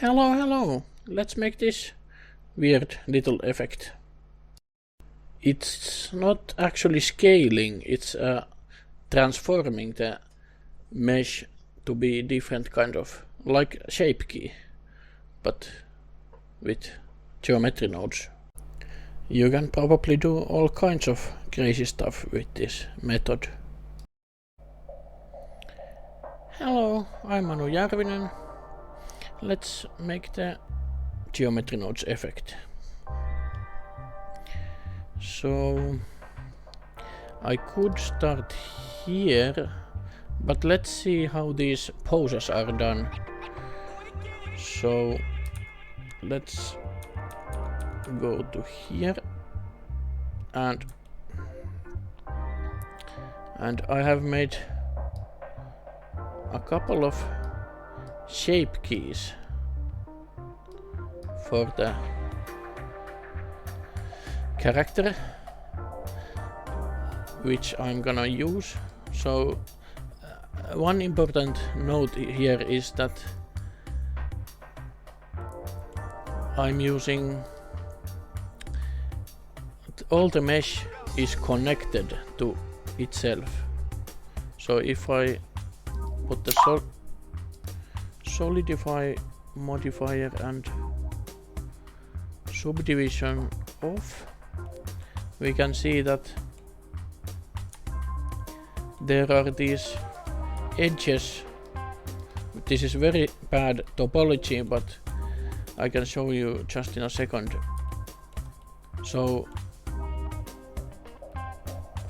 Hello, hello! Let's make this weird little effect. It's not actually scaling, it's transforming the mesh to be different kind of, like shapekey, but with geometry nodes. You can probably do all kinds of crazy stuff with this method. Hello, I'm Manu Järvinen. Let's make the geometry nodes effect. So I could start here, but let's see how these poses are done. So let's go to here, and I have made a couple of shape keys for the character, which I'm gonna use. So one important note here is that I'm using all the mesh is connected to itself. So if I put the solidify modifier and subdivision off, we can see that there are these edges. This is very bad topology, but I can show you just in a second. So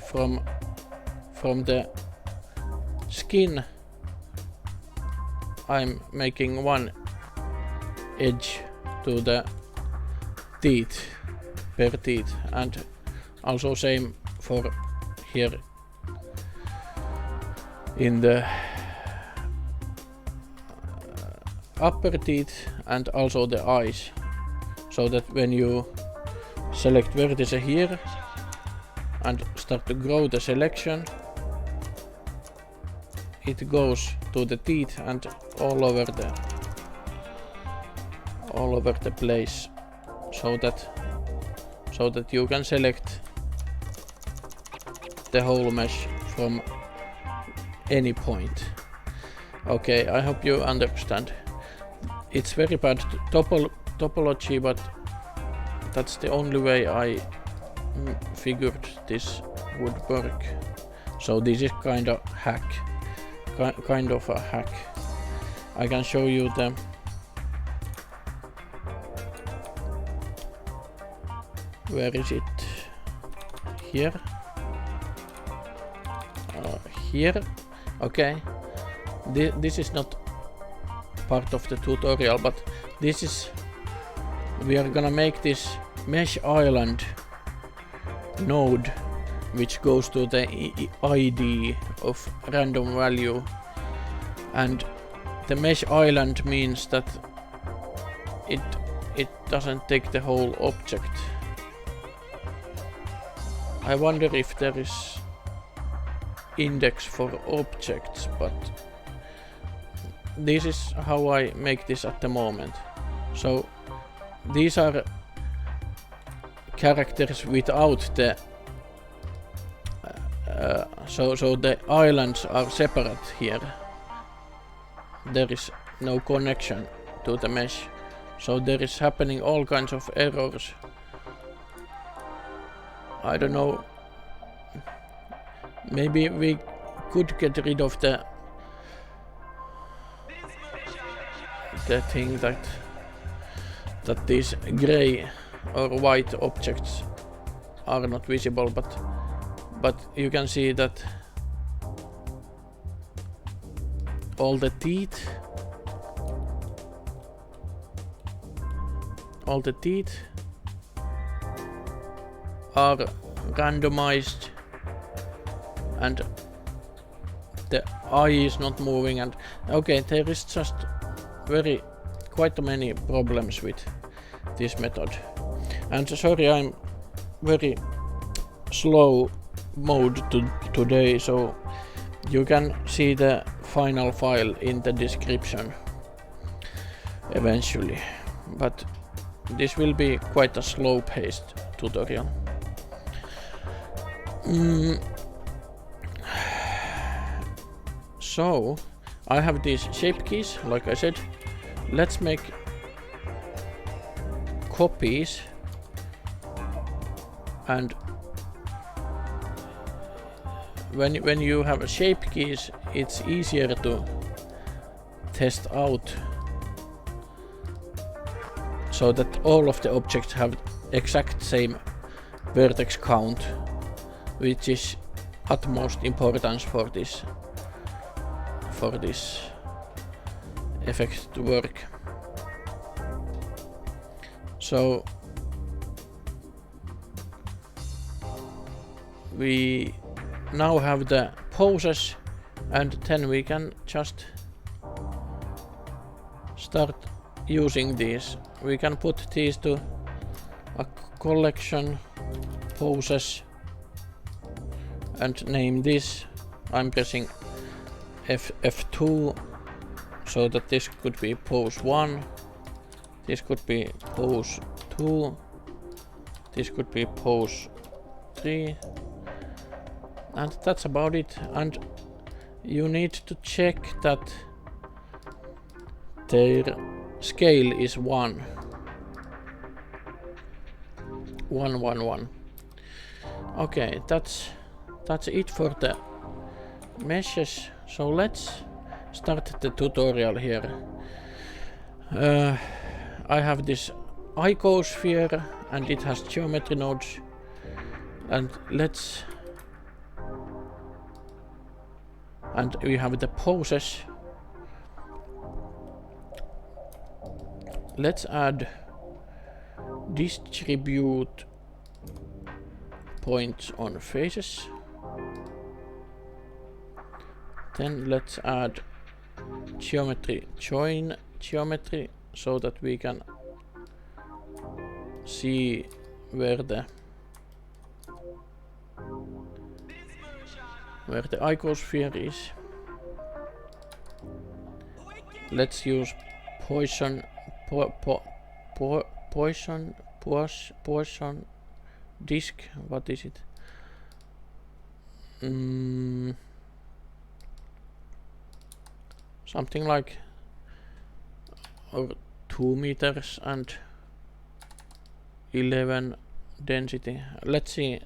from the skin I'm making one edge to the teeth, per teeth, and also same for here in the upper teeth and also the eyes, so that when you select vertex here and start to grow the selection, it goes to the teeth and all over the place, so that you can select the whole mesh from any point. Okay, I hope you understand. It's very bad topology, but that's the only way I figured this would work. So this is kind of a hack. I can show you the where is it? Here. Here. Okay. This is not part of the tutorial, but this is, we are gonna make this mesh island node which goes to the ID of random value, and the mesh island means that it doesn't take the whole object. I wonder if there is index for objects, but this is how I make this at the moment. So these are characters without the so the islands are separate here. There is no connection to the mesh, so there is happening all kinds of errors. I don't know, maybe we could get rid of the thing that these gray or white objects are not visible, but you can see that all the teeth are randomized, and the eye is not moving, and okay, there is just quite many problems with this method. And sorry, I'm very slow mode today, so you can see the final file in the description. eventually, but this will be quite a slow-paced tutorial. So I have these shape keys, like I said. Let's make copies, and when you have shape keys, it's easier to test out so that all of the objects have exact same vertex count, which is utmost importance for this effect to work. So we now have the poses, and then we can just start using these. We can put these to a collection poses and name this. I'm pressing F2 so that this could be pose 1, this could be pose 2, this could be pose 3, and that's about it. And you need to check that their scale is 1. Okay, that's it for the meshes. So let's start the tutorial here. I have this icosphere and it has geometry nodes, and we have the poses. Let's add distribute points on faces. Then let's add geometry, join geometry, so that we can see where the icosphere is. Let's use Poisson disk. What is it? Something like 2 meters and 11 density. Let's see.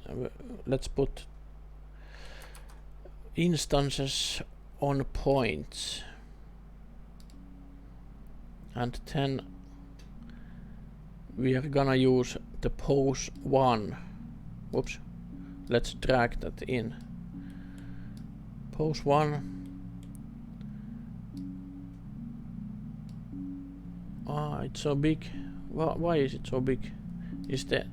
Let's put instances on points, and then we are gonna use the pose 1. Whoops. Let's drag that in. Pose 1. It's so big. Why is it so big? Is the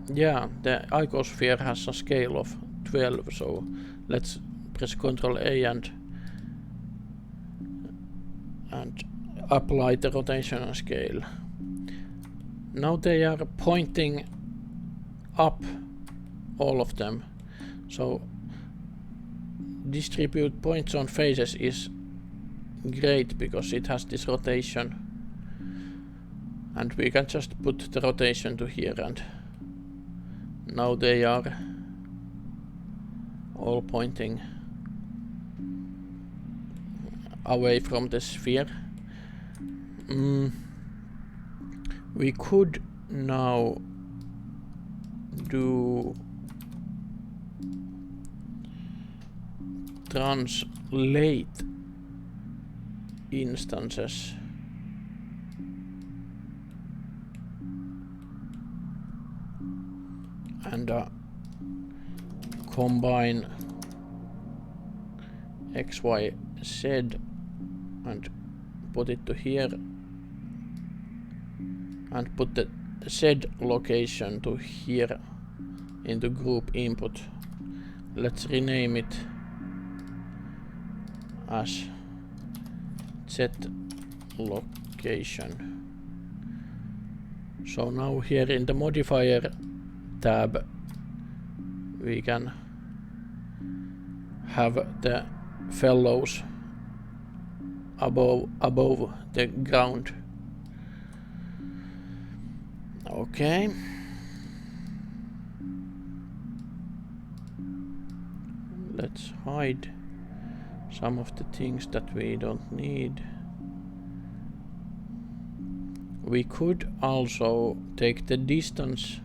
icosphere has a scale of 12, so let's press Ctrl A and apply the rotation scale. Now they are pointing up, all of them. So distribute points on faces is great because it has this rotation, and we can just put the rotation to here, and now they are all pointing away from the sphere. We could now do translate instances. And combine X, Y, Z and put it to here, and put the Z location to here into group input. Let's rename it as Z location. So now here in the modifier tab we can have the fellows above the ground. Okay. Let's hide some of the things that we don't need. We could also take the distance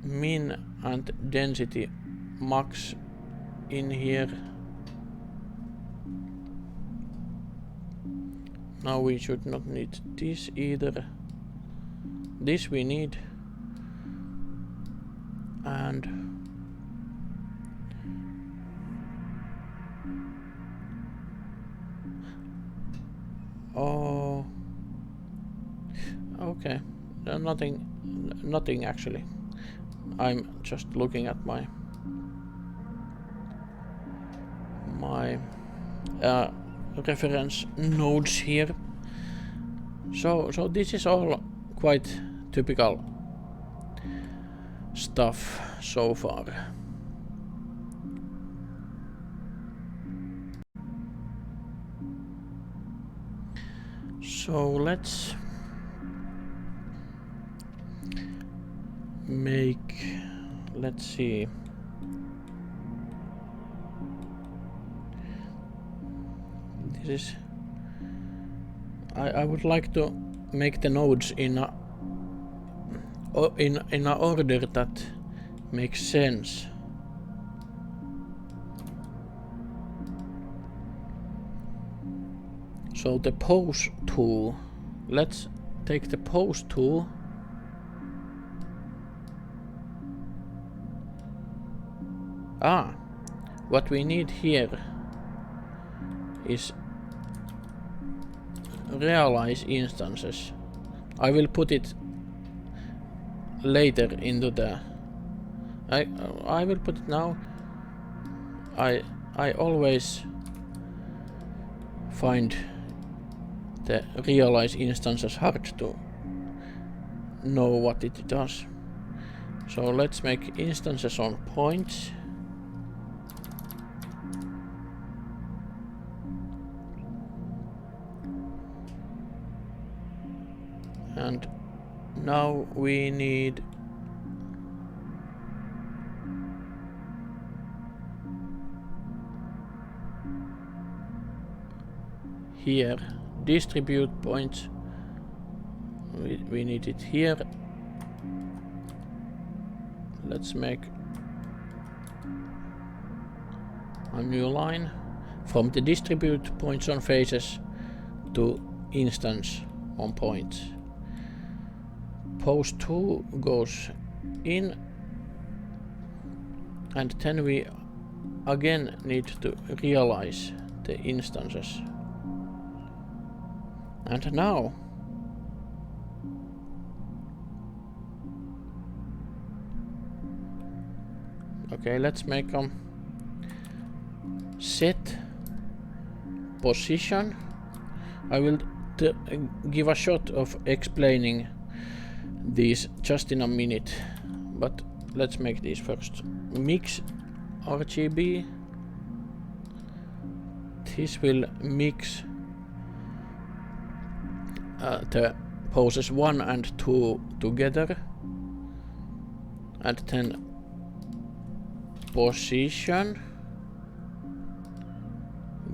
min and density max in here. Now we should not need this either. This we need. And oh, okay, nothing actually. I'm just looking at my reference nodes here. So this is all quite typical stuff so far. So let's see. This is I would like to make the nodes in a order that makes sense. So the pose tool, let's take the pose tool what we need here is realize instances. I will put it later into the I will put it now. I always find the realize instances hard to know what it does. So let's make instances on points. And now we need here distribute points. We need it here. Let's make a new line from the distribute points on faces to instance on points. Pose 2 goes in, and then we again need to realize the instances. And now okay, let's make set position. I will give a shot of explaining these just in a minute, but let's make these first. Mix RGB. This will mix the poses 1 and 2 together, and then position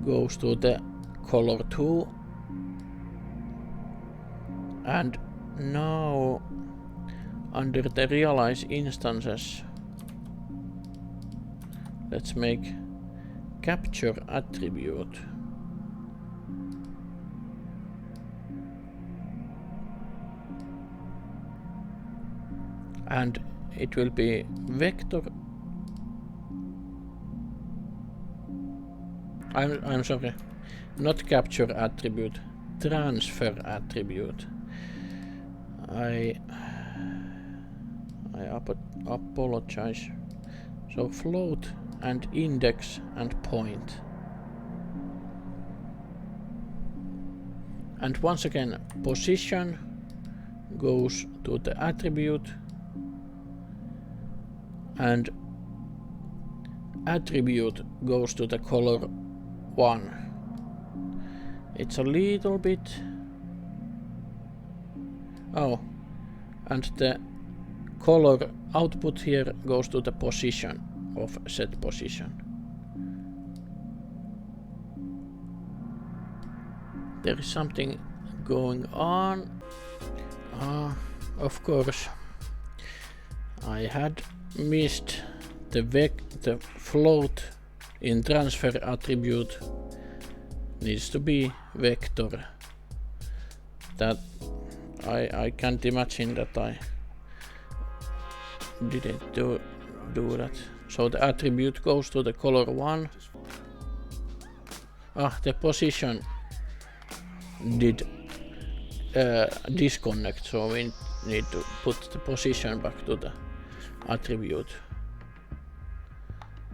goes to the color 2, and now under the realize instances let's make capture attribute. And it will be vector. I'm sorry, not capture attribute, transfer attribute. I apologize. So float and index and point. And once again, position goes to the attribute, and attribute goes to the color 1. It's a little bit... Oh, and the color output here goes to the position of set position. There is something going on. Of course, I had missed the float in transfer attribute needs to be vector. That I can't imagine that I didn't do that. So the attribute goes to the color 1. The position did disconnect, so we need to put the position back to the attribute.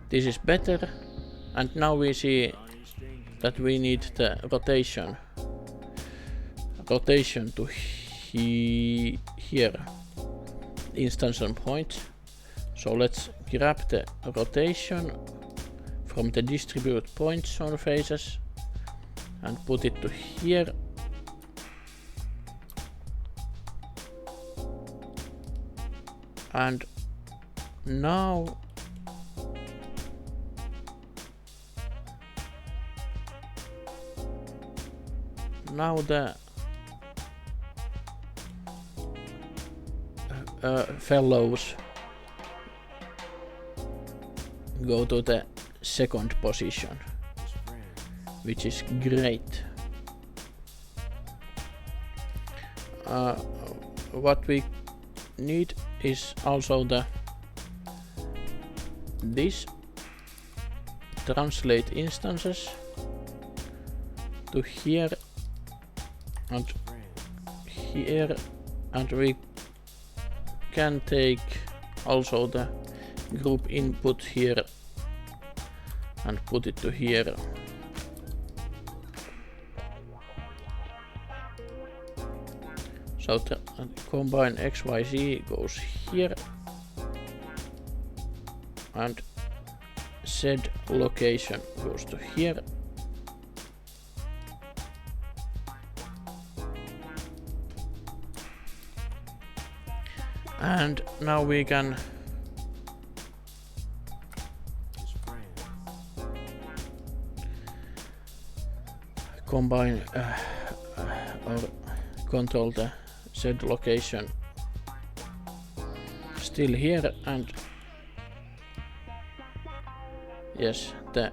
This is better, and now we see that we need the rotation to here, instance and point. So let's grab the rotation from the distribute points on faces and put it to here. And now the fellows go to the second position, which is great. What we need is also this translate instances to here and here, and we can take also the group input here and put it to here. So combine XYZ goes here and Z location goes to here. And now we can combine or control the Z location still here, and yes, the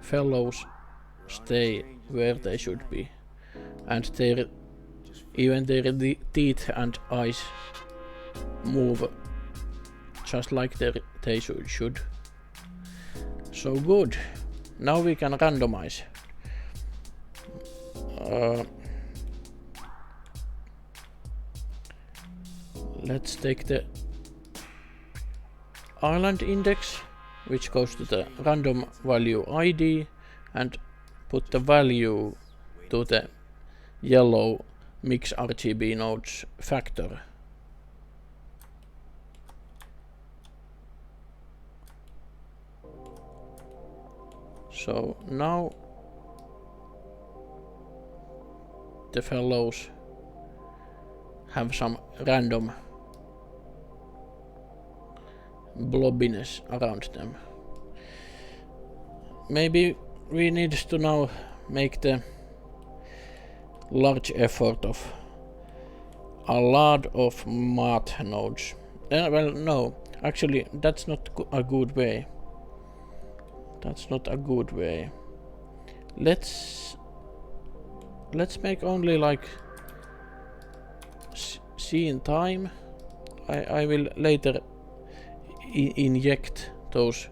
fellows stay where they should be, and even their teeth and eyes move just like they should. So good. Now we can randomize. Let's take the island index, which goes to the random value ID, and put the value to the yellow mix RGB nodes factor. So now the fellows have some random blobbiness around them. Maybe we need to now make the large effort of a lot of math nodes. Well, no, actually that's not a good way. That's not a good way. Let's make only like scene time. I will later inject those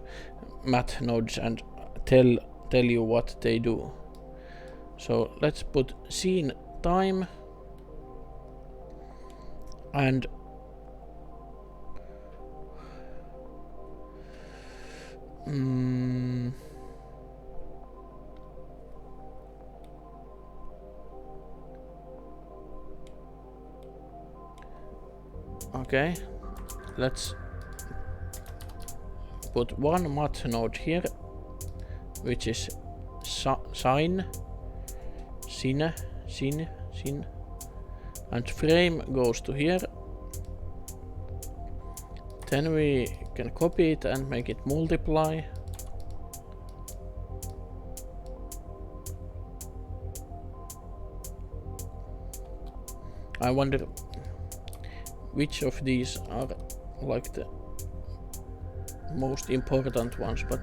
math nodes and tell you what they do. So let's put scene time and okay, let's put one math node here, which is sin, and frame goes to here. Then we can copy it and make it multiply. I wonder which of these are like the most important ones, but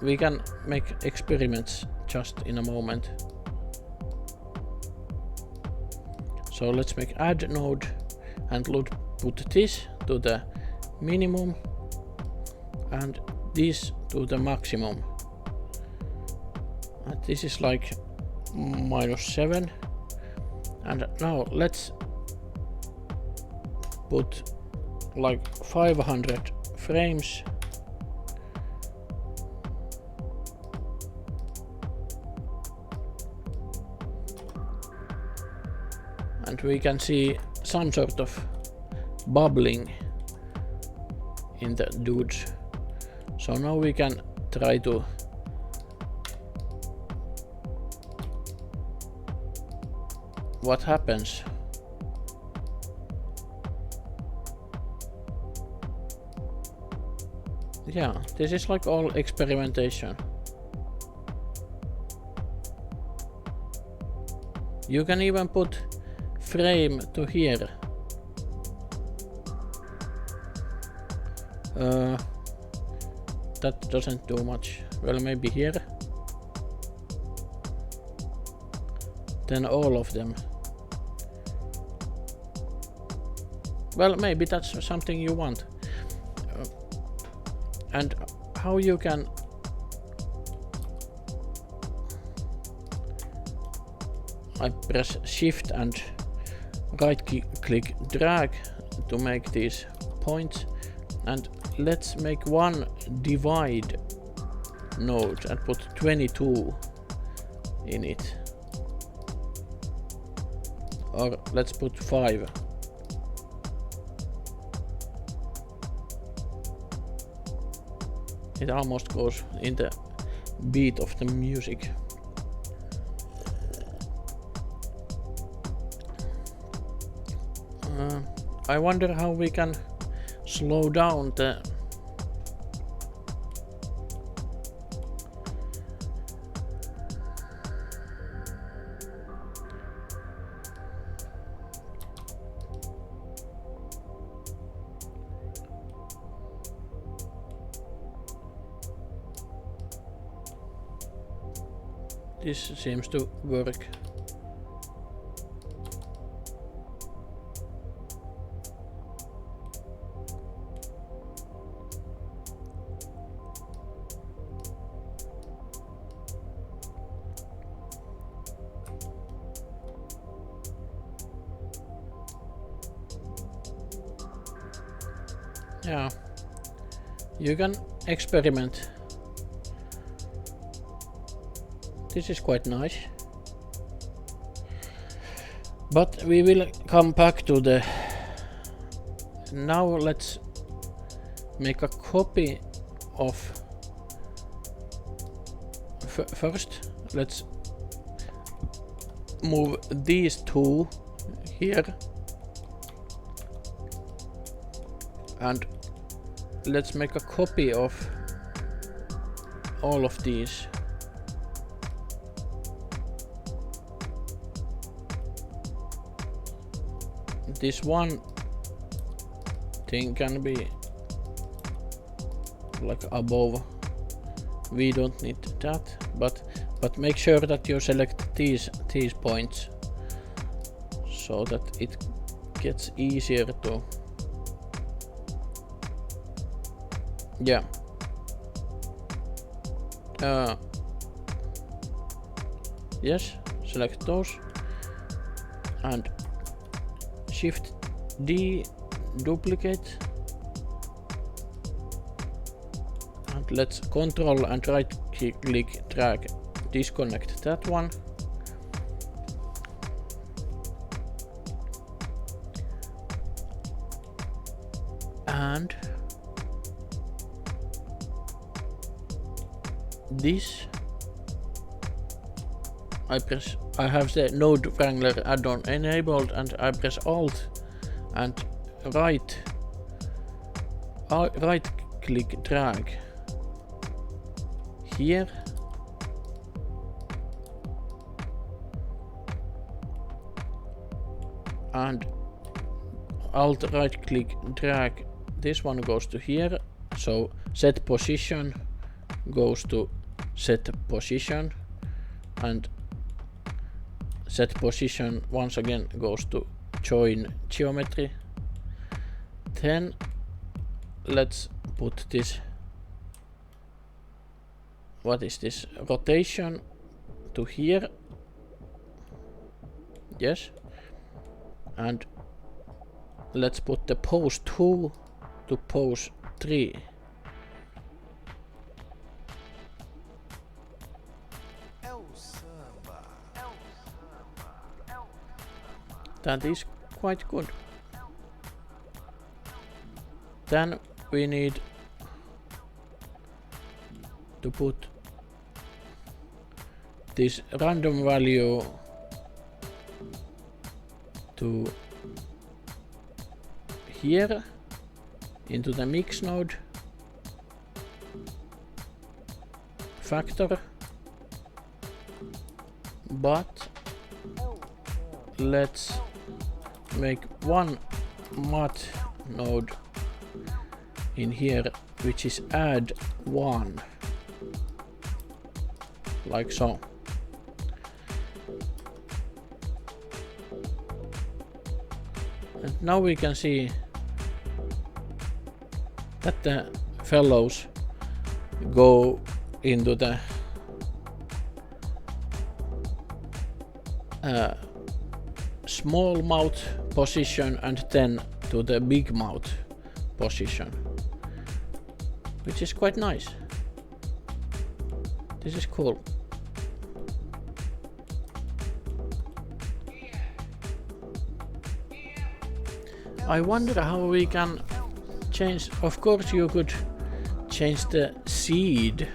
we can make experiments just in a moment. So let's make add node and put this to the minimum and this to the maximum. And this is like -7. And now let's put like 500 frames. And we can see some sort of bubbling in the dudes. So now we can try to what happens. Yeah, this is like all experimentation. You can even put frame to here. That doesn't do much. Well, maybe here. Then all of them. Well, maybe that's something you want. And how you can I press shift and right click drag to make these points, and let's make one divide node and put 22 in it, or let's put 5. It almost goes in the beat of the music. I wonder how we can slow down the this seems to work. Yeah, you can experiment. This is quite nice. But we will come back to the... Now let's make a copy of... First, let's move these two here. And let's make a copy of all of these. This one thing can be like above. We don't need that, but make sure that you select these points so that it gets easier to... Yeah. Yes, select those and Shift D, duplicate, and let's Control and right click drag, disconnect that one. And this. I have the node wrangler add-on enabled, and I press Alt and right click drag here, and Alt right click drag, this one goes to here, so set position goes to set position, and set position once again goes to join geometry. Then let's put this, what is this, rotation to here, yes, and let's put the pose 2 to pose 3. That is quite good. Then we need to put this random value to here into the mix node, factor, but let's make one math node in here which is add 1, like so. And now we can see that the fellows go into the small mouth position and then to the big mouth position, which is quite nice. This is cool. I wonder how we can change. Of course you could change the seed.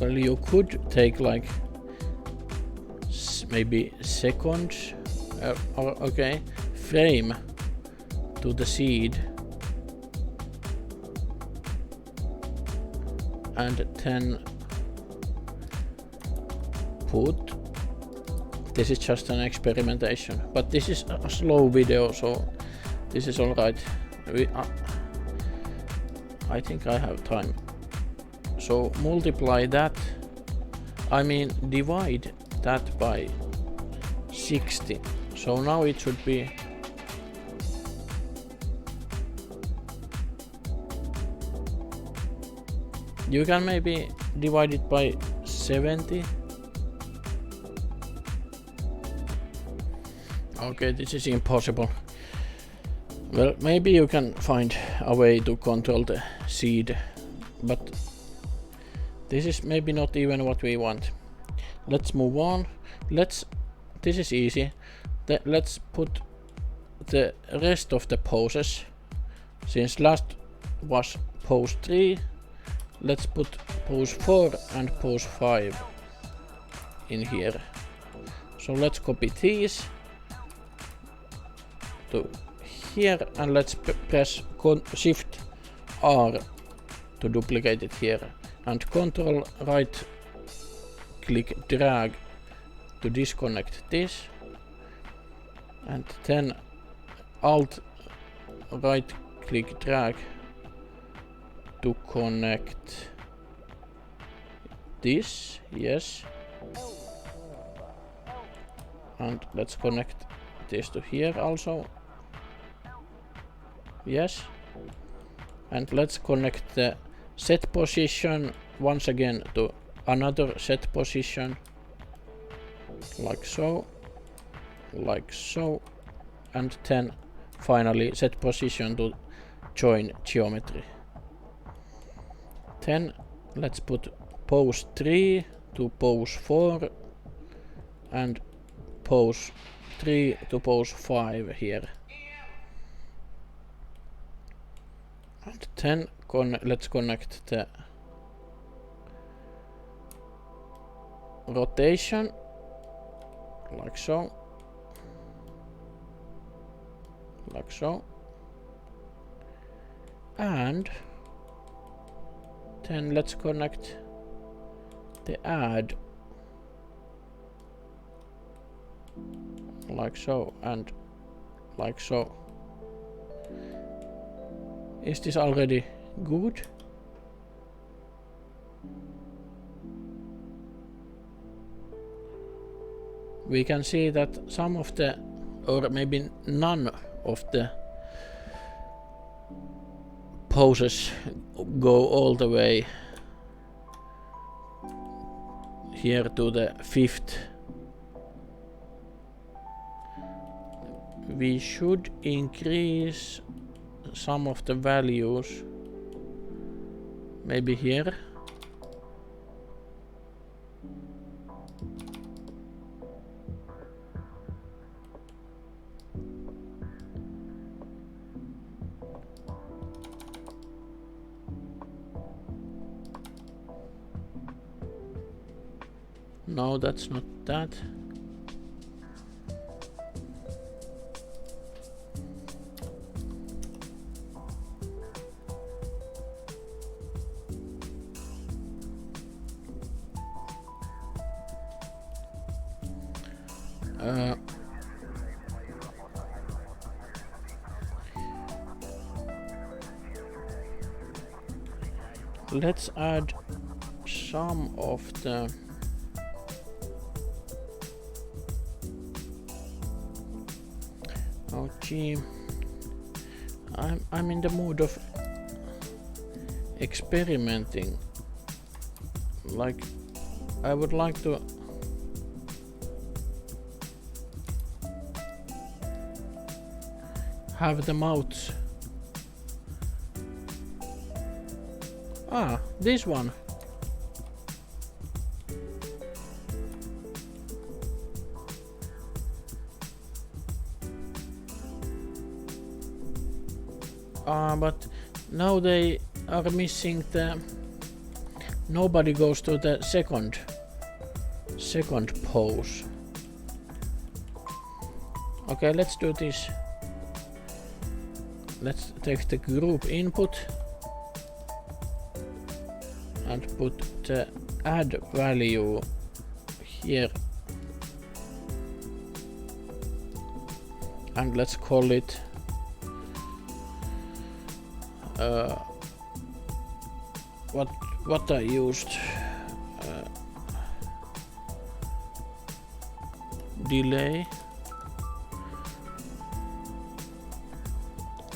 Well, you could take like maybe seconds or okay, frame to the seed, and then put, this is just an experimentation, but this is a slow video, so this is alright. I think I have time. So multiply that, I mean divide that by 60. So now it should be you can maybe divide it by 70. Okay, this is impossible. Well, maybe you can find a way to control the seed, but this is maybe not even what we want. Let's move on. This is easy. Let's put the rest of the poses. Since last was pose 3, let's put pose 4 and pose 5 in here. So let's copy these to here, and let's press Shift R to duplicate it here, and Control right click drag to disconnect this, and then Alt right click drag to connect this, yes, and let's connect this to here also, yes, and let's connect the set position once again to another set position, like so, and then finally set position to join geometry. Then let's put pose 3 to pose 4 and pose 3 to pose 5 here. And then let's connect the rotation like so, like so, and then let's connect the add like so and like so. Is this already good? We can see that some of the, or maybe none of the poses go all the way here to the 5th. We should increase some of the values, maybe here. No, that's not that. Let's add some of the I'm in the mood of experimenting. Like, I would like to have the mouths. Ah, this one. But now they are missing the... Nobody goes to the second pose. Okay, let's do this. Let's take the group input and put the add value here. And let's call it what I used, delay,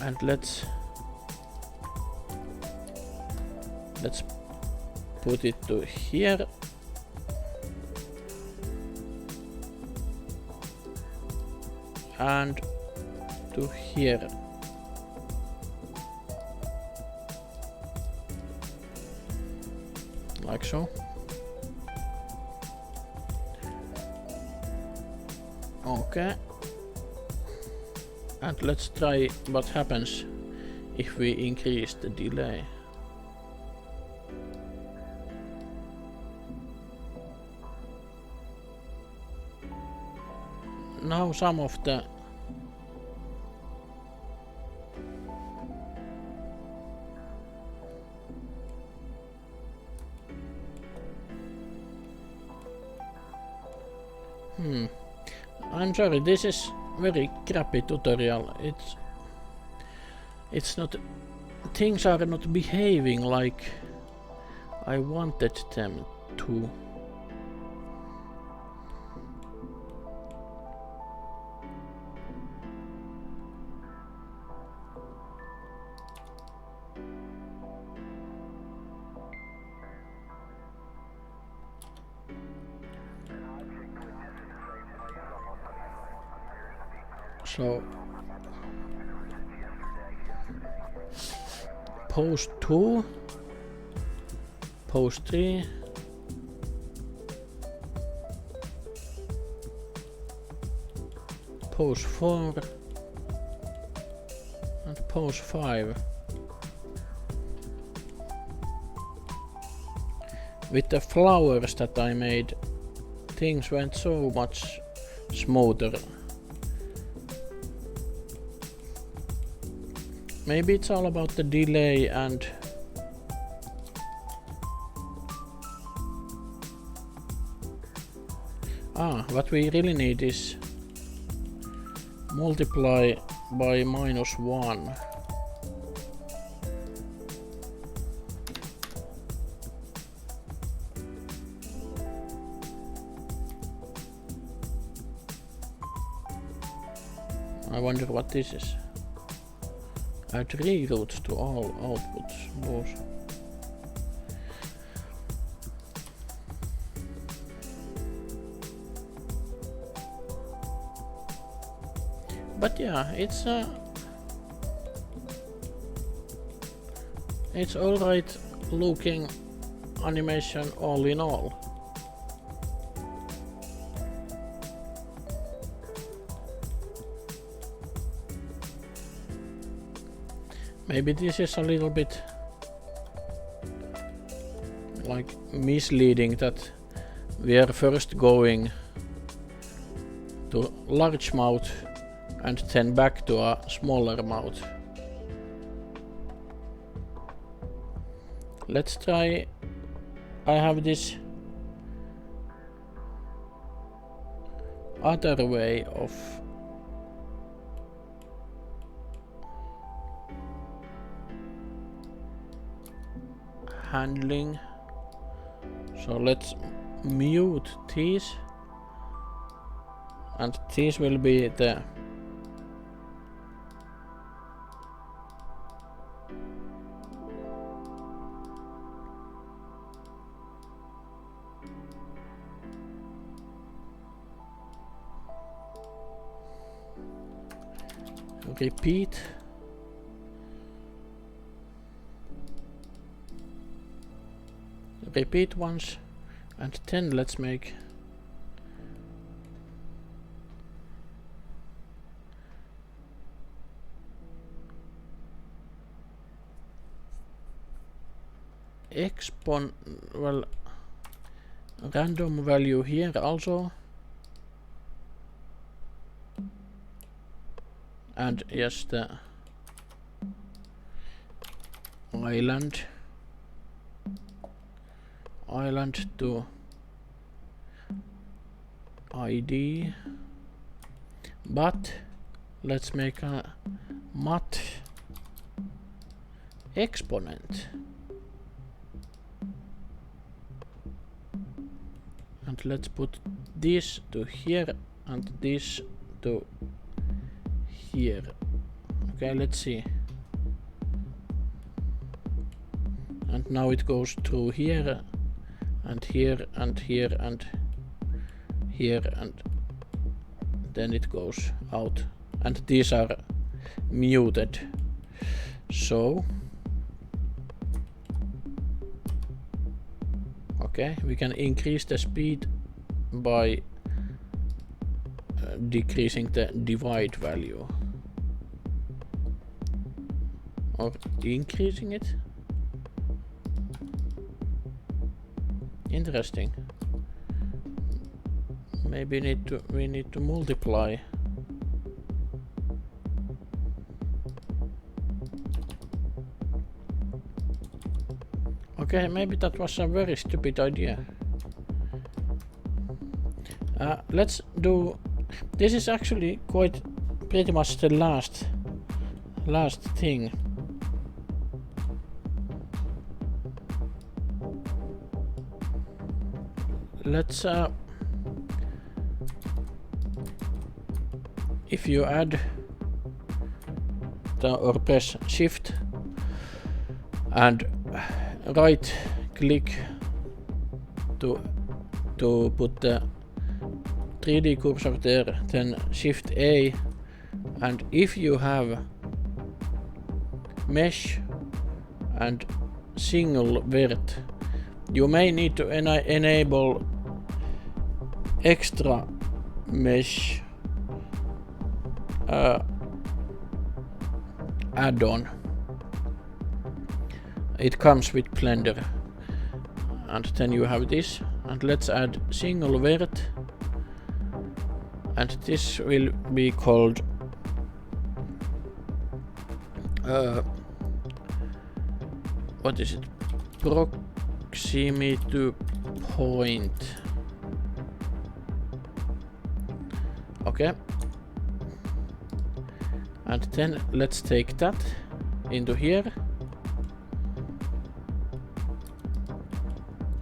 and let's put it to here. And to here. Like so. Okay. And let's try what happens if we increase the delay. Now some of the I'm sorry, this is very crappy tutorial. It's not, things are not behaving like I wanted them to. So pose 2, pose 3, pose 4 and pose 5. With the flowers that I made, things went so much smoother. Maybe it's all about the delay and what we really need is multiply by -1. I wonder what this is. Add reroutes to all outputs. Those. But yeah, it's alright looking animation all in all. Maybe this is a little bit like misleading that we are first going to large mouth and then back to a smaller mouth. Let's try. I have this other way of handling. So let's mute these, and these will be the repeat once, and then let's make random value here also, and yes, the island to ID, but let's make a mat exponent, and let's put this to here and this to here. Okay, let's see. And now it goes through here and here and here and here, and then it goes out, and these are muted. So okay, we can increase the speed by decreasing the divide value, or increasing it. Interesting. Maybe we need to multiply. Okay, maybe that was a very stupid idea. Let's do. This is actually quite pretty much the last thing. Let's if you add or press Shift and right click to put the 3D cursor there, then Shift A, and if you have mesh and single vert. You may need to enable extra mesh add-on. It comes with Blender. And then you have this, and let's add single vert, and this will be called what is it? Proximity point. Okay. And then let's take that into here.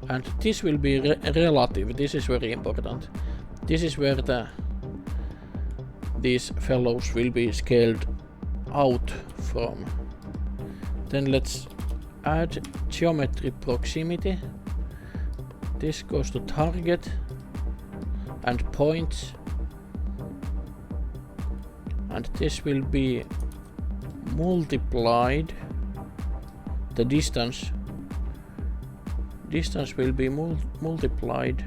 And this will be relative. This is very important. This is where these fellows will be scaled out from. Then let's add geometry proximity. This goes to target and points. And this will be multiplied. The distance will be multiplied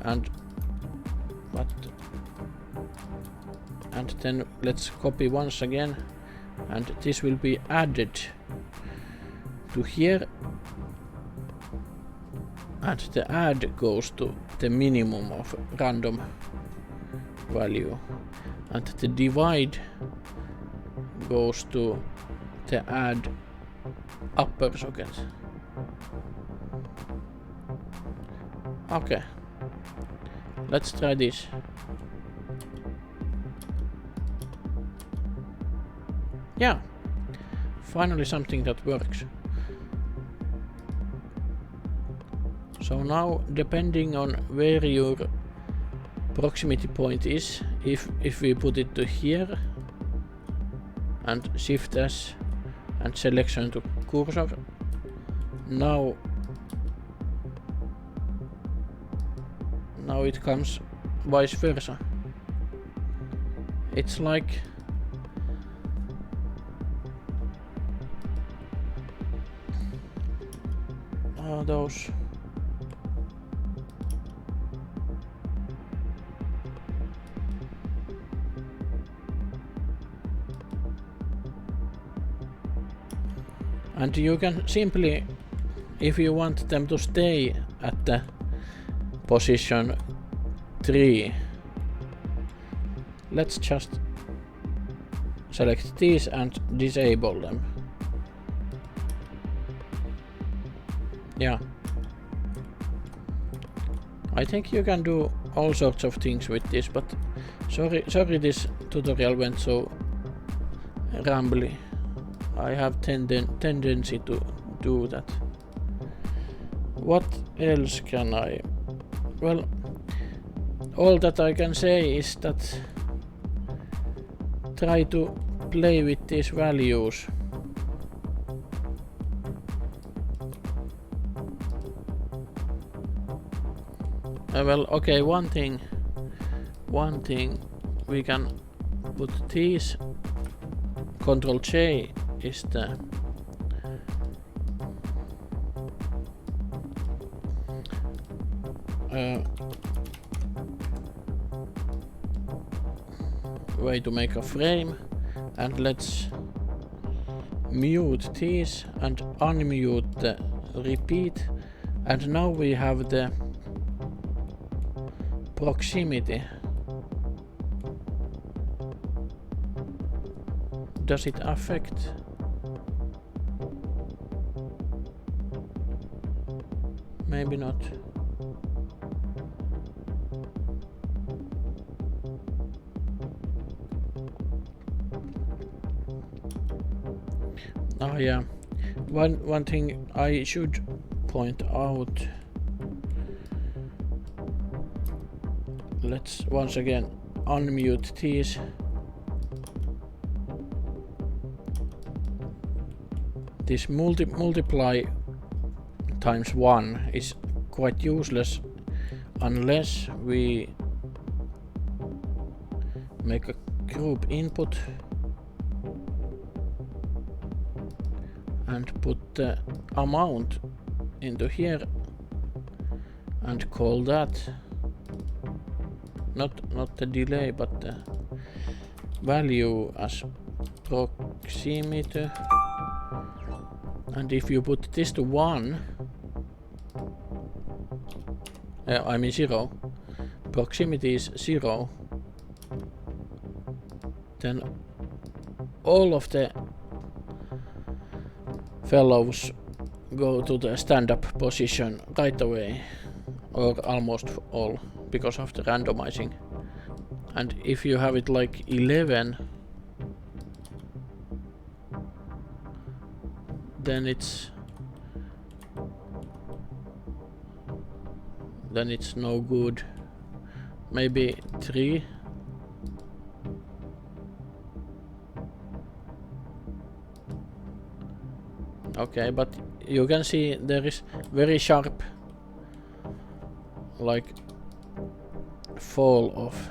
and then let's copy once again, and this will be added to here, and the add goes to the minimum of random value, and the divide goes to the add upper socket. Okay, let's try this. Yeah, finally something that works. So now, depending on where your proximity point is, if we put it to here and Shift S and selection to cursor, now it comes vice versa. It's like those. And you can simply, if you want them to stay at the position 3, let's just select these and disable them. Yeah. I think you can do all sorts of things with this, but sorry this tutorial went so rambly. I have tendency to do that. What else can I? Well, all that I can say is that try to play with these values. Well, okay, one thing we can put these. Control J is the way to make a frame, and let's mute these and unmute the repeat, and now we have the proximity. Does it affect? Maybe not. Oh yeah, one thing I should point out. Let's once again unmute these. This multiply times 1 is quite useless unless we make a group input and put the amount into here and call that not the delay but the value as proximity, and if you put this to 1, I mean 0, proximity is 0, then all of the fellows go to the stand-up position right away, or almost all, because of the randomizing. And if you have it like 11, then it's no good. Maybe 3. Okay, but you can see there is very sharp like fall off.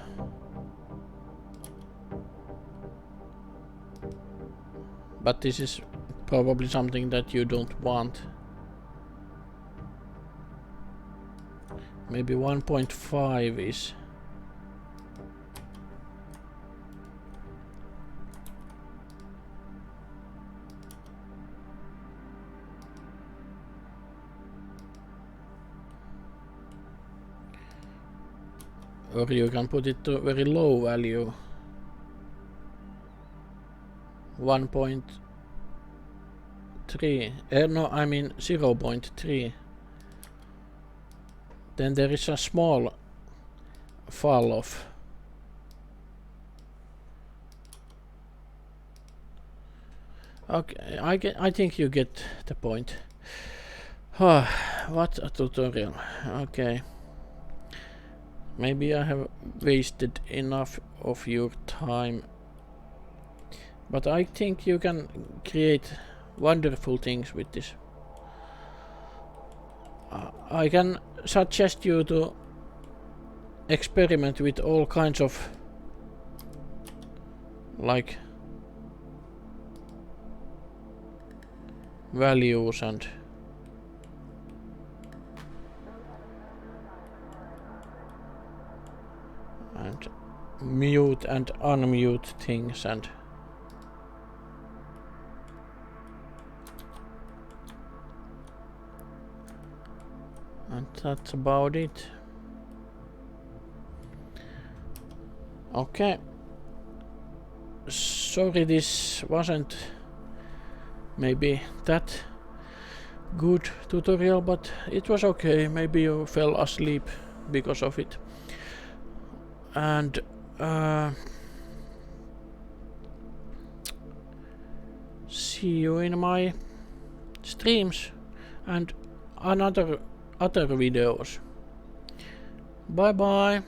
But this is probably something that you don't want. Maybe 1.5 is or you can put it to very low value. 1.3. No, I mean 0.3. Then there is a small fall off. Okay, I think you get the point. What a tutorial. Okay. Maybe I have wasted enough of your time. But I think you can create wonderful things with this. I can suggest you to experiment with all kinds of like values and mute and unmute things and that's about it. Okay. Sorry this wasn't maybe that good tutorial, but it was okay. Maybe you fell asleep because of it. And see you in my streams and other videos. Bye bye.